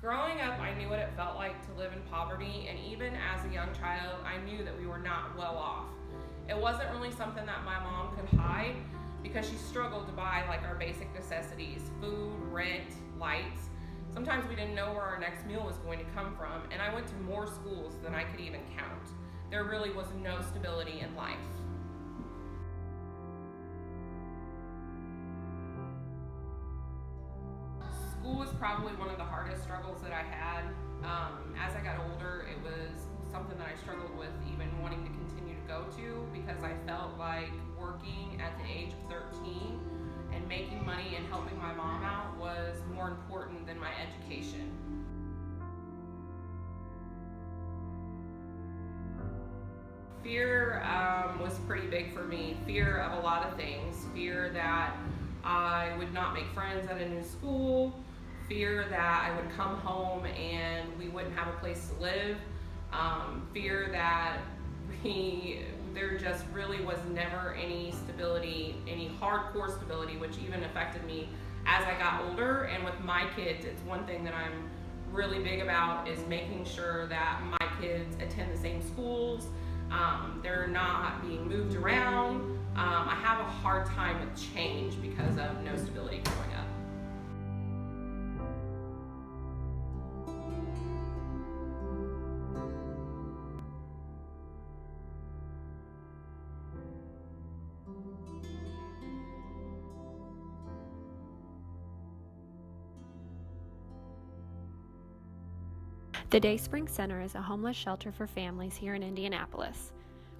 Growing up, I knew what it felt like to live in poverty, and even as a young child, I knew that we were not well off. It wasn't really something that my mom could hide because she struggled to buy like our basic necessities, food, rent, lights. Sometimes we didn't know where our next meal was going to come from, and I went to more schools than I could even count. There really was no stability in life. School was probably one of the hardest struggles that I had. As I got older, it was something that I struggled with even wanting to continue to go to, because I felt like working at the age of 13 and making money and helping my mom out was more important than my education. Fear was pretty big for me. Fear of a lot of things. Fear that I would not make friends at a new school. Fear that I would come home and we wouldn't have a place to live. Fear that there just really was never any stability, any hardcore stability, which even affected me as I got older. And with my kids, it's one thing that I'm really big about is making sure that my kids attend the same schools. They're not being moved around. I have a hard time with change because of no stability growing up. The Dayspring Center is a homeless shelter for families here in Indianapolis.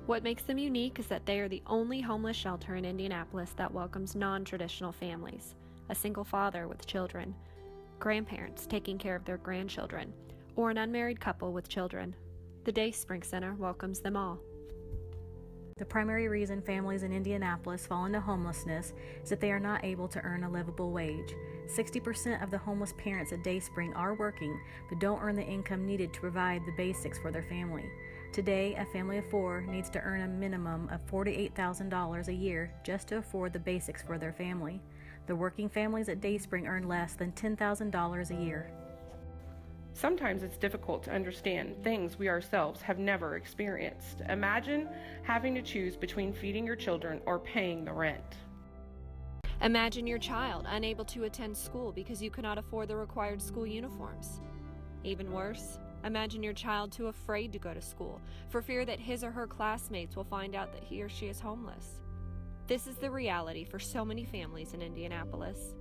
What makes them unique is that they are the only homeless shelter in Indianapolis that welcomes non-traditional families, a single father with children, grandparents taking care of their grandchildren, or an unmarried couple with children. The Dayspring Center welcomes them all. The primary reason families in Indianapolis fall into homelessness is that they are not able to earn a livable wage. 60% of the homeless parents at Dayspring are working, but don't earn the income needed to provide the basics for their family. Today, a family of 4 needs to earn a minimum of $48,000 a year just to afford the basics for their family. The working families at Dayspring earn less than $10,000 a year. Sometimes it's difficult to understand things we ourselves have never experienced. Imagine having to choose between feeding your children or paying the rent. Imagine your child unable to attend school because you cannot afford the required school uniforms. Even worse, imagine your child too afraid to go to school for fear that his or her classmates will find out that he or she is homeless. This is the reality for so many families in Indianapolis.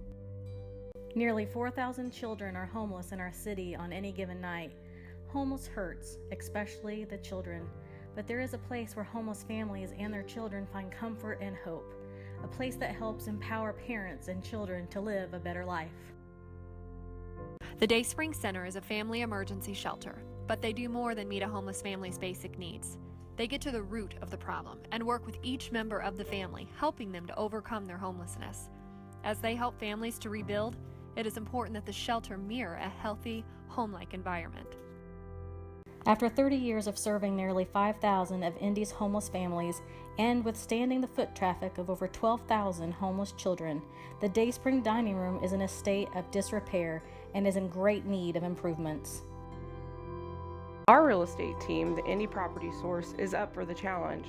Nearly 4,000 children are homeless in our city on any given night. Homeless hurts, especially the children, but there is a place where homeless families and their children find comfort and hope, a place that helps empower parents and children to live a better life. The Dayspring Center is a family emergency shelter, but they do more than meet a homeless family's basic needs. They get to the root of the problem and work with each member of the family, helping them to overcome their homelessness. As they help families to rebuild, it is important that the shelter mirror a healthy, home-like environment. After 30 years of serving nearly 5,000 of Indy's homeless families and withstanding the foot traffic of over 12,000 homeless children, the Dayspring Dining Room is in a state of disrepair and is in great need of improvements. Our real estate team, the Indy Property Source, is up for the challenge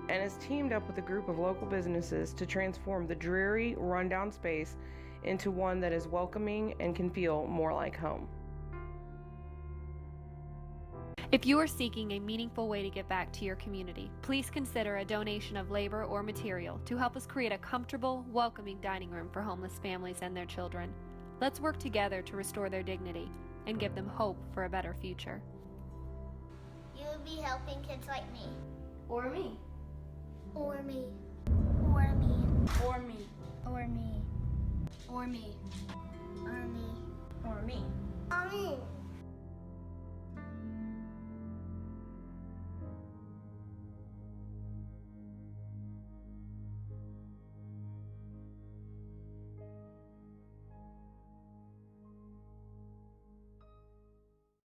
and has teamed up with a group of local businesses to transform the dreary, rundown space into one that is welcoming and can feel more like home. If you are seeking a meaningful way to give back to your community, please consider a donation of labor or material to help us create a comfortable, welcoming dining room for homeless families and their children. Let's work together to restore their dignity and give them hope for a better future. You would be helping kids like me. Or me. Or me. Or me. Or me. Or me. Or me. Or me. Or me. Or me.